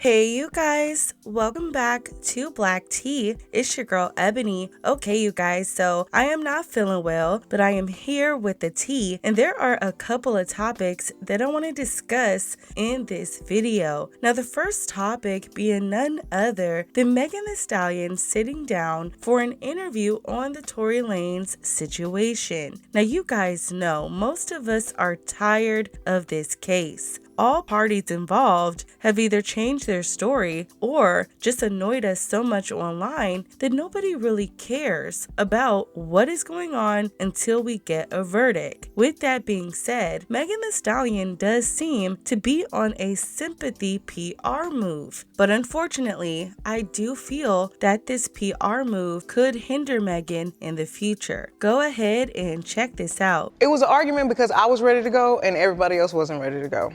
Hey you guys, welcome back to Black Tea. It's your girl Ebony. Okay you guys, so I am not feeling well, but I am here with the tea, and there are a couple of topics that I want to discuss in this video. Now the first topic being none other than Megan Thee Stallion sitting down for an interview on the Tory Lanez situation. Now you guys know most of us are tired of this case. All parties involved have either changed their story or just annoyed us so much online that nobody really cares about what is going on until we get a verdict. With that being said, Megan Thee Stallion does seem to be on a sympathy PR move. But unfortunately, I do feel that this PR move could hinder Megan in the future. Go ahead and check this out. It was an argument because I was ready to go and everybody else wasn't ready to go.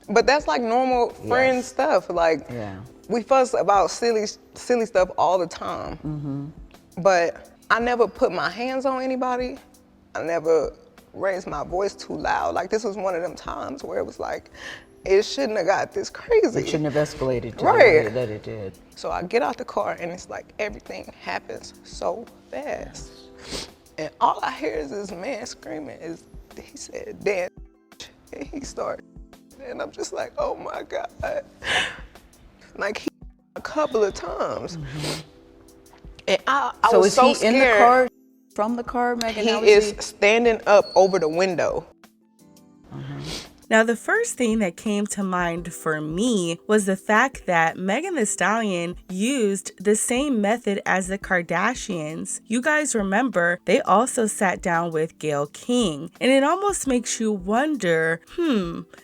But that's like normal friend stuff. Like, we fuss about silly stuff all the time. But I never put my hands on anybody. I never raised my voice too loud. Like, this was one of them times where it was like, it shouldn't have got this crazy. It shouldn't have escalated to the way that it did. So I get out the car and it's like everything happens so fast. And all I hear is this man screaming. He said, "Damn," and he started. And I'm just like, oh my God. Like, he a couple of times. And I was so scared. So is he in the car, from the car, Megan? He is standing up over the window. Now, the first thing that came to mind for me was the fact that Megan Thee Stallion used the same method as the Kardashians. You guys remember, they also sat down with Gayle King. And it almost makes you wonder,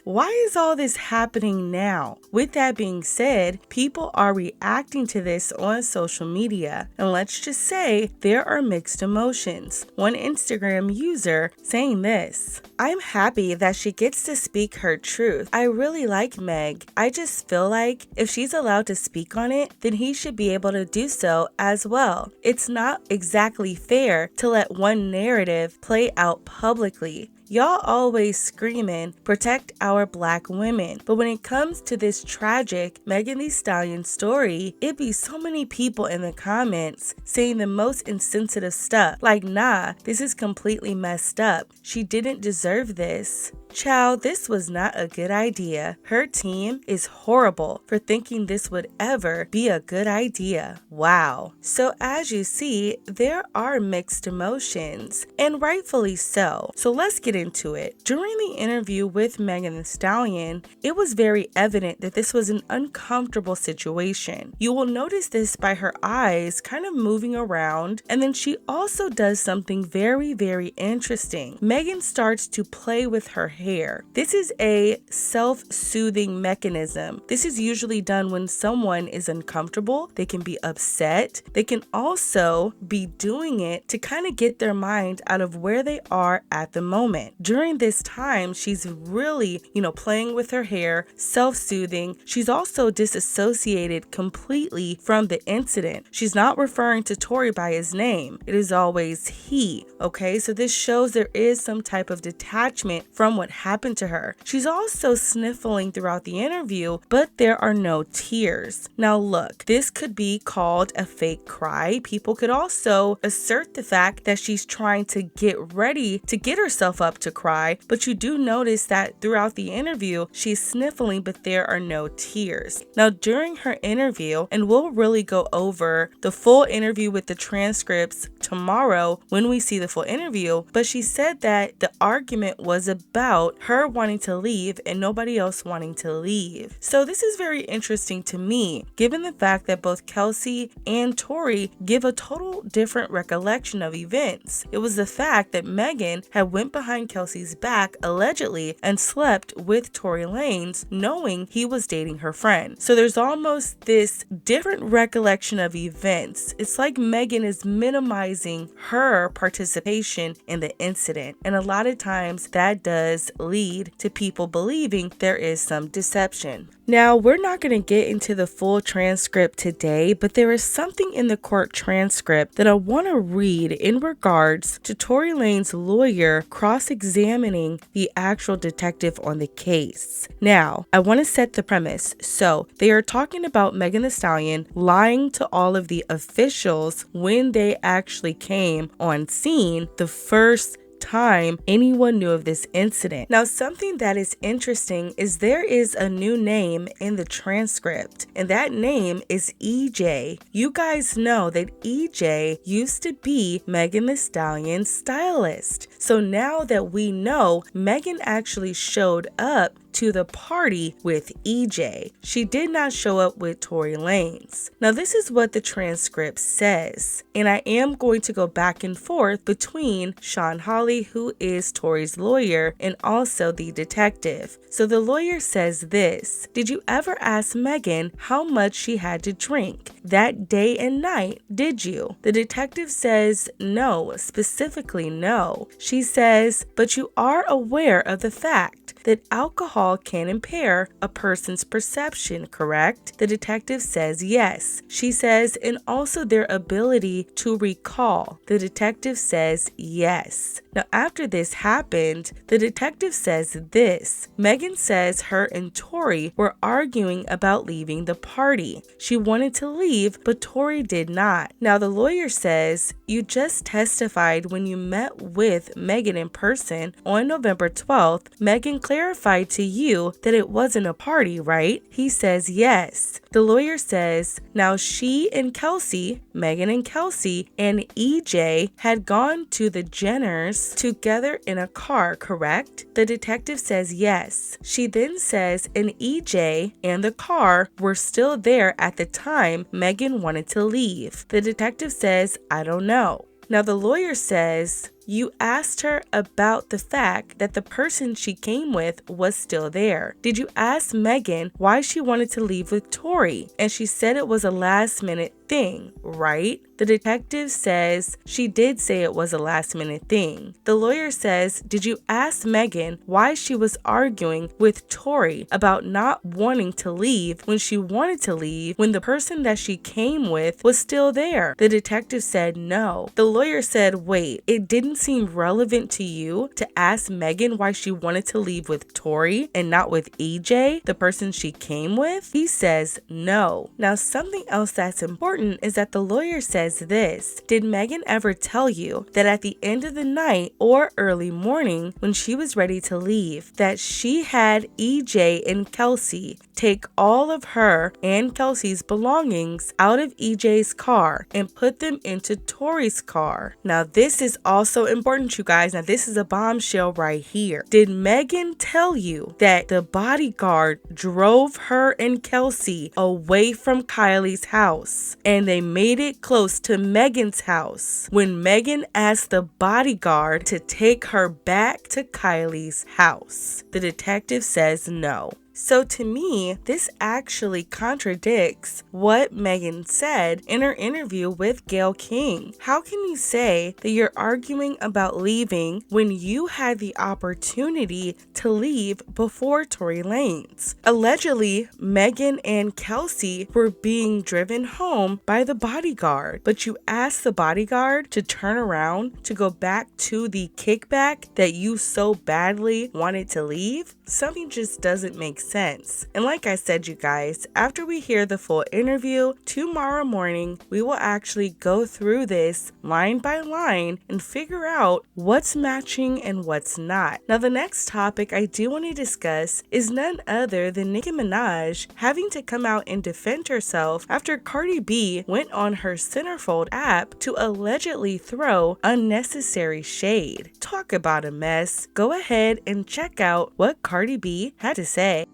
why is all this happening now? With that being said, people are reacting to this on social media. And let's just say there are mixed emotions. One Instagram user saying this: "I'm happy that she gets to speak her truth. I really like Meg. I just feel like if she's allowed to speak on it, then he should be able to do so as well. It's not exactly fair to let one narrative play out publicly. Y'all always screaming, protect our black women. But when it comes to this tragic Megan Thee Stallion story, it be so many people in the comments saying the most insensitive stuff. Like, nah, this is completely messed up. She didn't deserve this. Child, this was not a good idea. Her team is horrible for thinking this would ever be a good idea." Wow. So as you see, there are mixed emotions, and rightfully so. So let's get into it. During the interview with Megan Thee Stallion, it was very evident that this was an uncomfortable situation. You will notice this by her eyes kind of moving around, and then she also does something very, very interesting. Megan starts to play with her hair. This is a self-soothing mechanism. This is usually done when someone is uncomfortable. They can be upset. They can also be doing it to kind of get their mind out of where they are at the moment. During this time, she's really, playing with her hair, self-soothing. She's also disassociated completely from the incident. She's not referring to Tory by his name. It is always he, okay? So this shows there is some type of detachment from what happened to her. She's also sniffling throughout the interview, but there are no tears. Now look, this could be called a fake cry. People could also assert the fact that she's trying to get ready to get herself up to cry, but you do notice that throughout the interview, she's sniffling, but there are no tears. Now during her interview, and we'll really go over the full interview with the transcripts tomorrow when we see the full interview, but she said that the argument was about her wanting to leave and nobody else wanting to leave. So this is very interesting to me, given the fact that both Kelsey and Tory give a total different recollection of events. It was the fact that Megan had went behind Kelsey's back allegedly and slept with Tory Lanez knowing he was dating her friend. So there's almost this different recollection of events. It's like Megan is minimizing minimizing her participation in the incident. And a lot of times that does lead to people believing there is some deception. Now, we're not going to get into the full transcript today, but there is something in the court transcript that I want to read in regards to Tory Lanez's lawyer cross-examining the actual detective on the case. Now, I want to set the premise. So, they are talking about Megan Thee Stallion lying to all of the officials when they actually came on scene the first time anyone knew of this incident. Now, something that is interesting is there is a new name in the transcript, and that name is EJ. You guys know that EJ used to be Megan Thee Stallion's stylist. So now that we know Megan actually showed up to the party with EJ, she did not show up with Tory Lanez. Now, this is what the transcript says, and I am going to go back and forth between Sean Hawley, who is Tory's lawyer, and also the detective. So the lawyer says this: did you ever ask Megan how much she had to drink that day and night? Did you? The detective says no, specifically no. She says, but you are aware of the fact that alcohol can impair a person's perception, correct? The detective says yes. She says, and also their ability to recall. The detective says yes. Now, after this happened, the detective says this: Megan says her and Tory were arguing about leaving the party. She wanted to leave, but Tory did not. Now, the lawyer says, you just testified when you met with Megan in person on November 12th. Megan clarified to you that it wasn't a party, right? He says yes. The lawyer says, now she and Kelsey, Megan and Kelsey, and EJ had gone to the Jenners together in a car, correct? The detective says yes. She then says, and EJ and the car were still there at the time Megan wanted to leave. The detective says, I don't know. Now, the lawyer says, you asked her about the fact that the person she came with was still there. Did you ask Megan why she wanted to leave with Tory? And she said it was a last minute thing, right? The detective says she did say it was a last minute thing. The lawyer says, did you ask Megan why she was arguing with Tory about not wanting to leave when she wanted to leave when the person that she came with was still there? The detective said no. The lawyer said, wait, it didn't seem relevant to you to ask Megan why she wanted to leave with Tory and not with EJ, the person she came with? He says no. Now, something else that's important is that the lawyer says this: did Megan ever tell you that at the end of the night or early morning when she was ready to leave, that she had EJ and Kelsey take all of her and Kelsey's belongings out of EJ's car and put them into Tory's car? Now, this is also important, you guys. Now, this is a bombshell right here. Did Megan tell you that the bodyguard drove her and Kelsey away from Kylie's house and they made it close to Megan's house when Megan asked the bodyguard to take her back to Kylie's house? The detective says no. So to me, this actually contradicts what Megan said in her interview with Gayle King. How can you say that you're arguing about leaving when you had the opportunity to leave before Tory Lanez? Allegedly, Megan and Kelsey were being driven home by the bodyguard, but you asked the bodyguard to turn around to go back to the kickback that you so badly wanted to leave? Something just doesn't make sense. And like I said, you guys, after we hear the full interview tomorrow morning, we will actually go through this line by line and figure out what's matching and what's not. Now, the next topic I do want to discuss is none other than Nicki Minaj having to come out and defend herself after Cardi B went on her Centerfold app to allegedly throw unnecessary shade. Talk about a mess. Go ahead and check out what Cardi B had to say.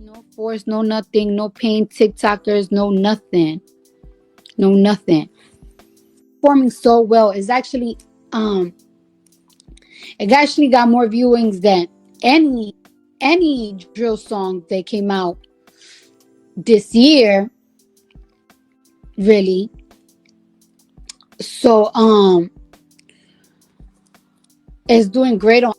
No force, no nothing, no pain TikTokers, no nothing. No nothing. Performing so well. Is actually it actually got more viewings than any drill song that came out this year, really. So it's doing great on.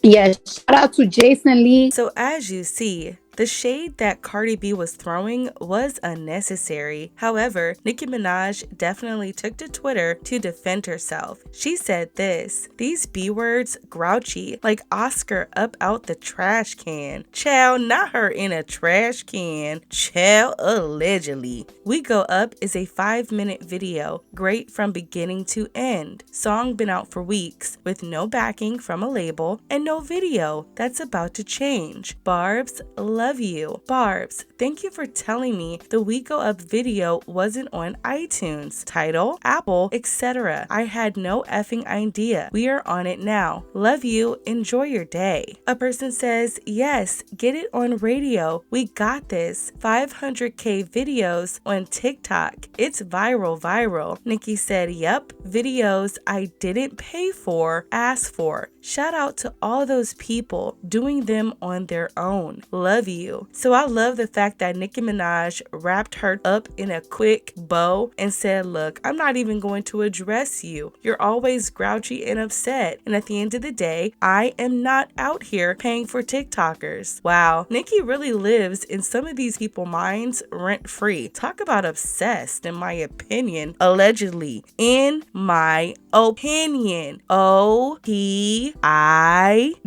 Yes, shout out to Jason Lee. So as you see, the shade that Cardi B was throwing was unnecessary. However, Nicki Minaj definitely took to Twitter to defend herself. She said this, "These B words grouchy, like Oscar up out the trash can. Child, not her in a trash can. Child, allegedly. We Go Up is a 5-minute video, great from beginning to end. Song been out for weeks, with no backing from a label and no video. That's about to change. Barbs, love you. Barbs, thank you for telling me the We Go Up video wasn't on iTunes, Tidal, Apple, etc. I had no effing idea. We are on it now. Love you. Enjoy your day." A person says, "Yes, get it on radio. We got this. 500K videos on TikTok. It's viral. Nicki said, "Yep, videos I didn't pay for, asked for. Shout out to all those people doing them on their own. Love you." So I love the fact that Nicki Minaj wrapped her up in a quick bow and said, "Look, I'm not even going to address you. You're always grouchy and upset. And at the end of the day, I am not out here paying for TikTokers." Wow, Nicki really lives in some of these people's minds rent free. Talk about obsessed, in my opinion. Allegedly, in my opinion. O-P-I.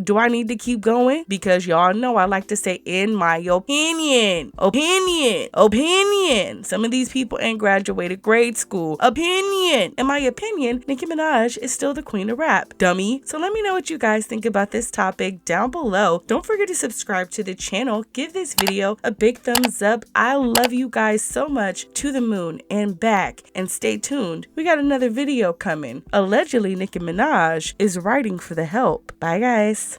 Do I need to keep going? Because y'all know I like to say in my opinion. Opinion. Some of these people ain't graduated grade school. Opinion. In my opinion, Nicki Minaj is still the queen of rap. Dummy. So let me know what you guys think about this topic down below. Don't forget to subscribe to the channel. Give this video a big thumbs up. I love you guys so much, to the moon and back. And stay tuned. We got another video coming. Allegedly, Nicki Minaj is writing for the help. Bye, guys.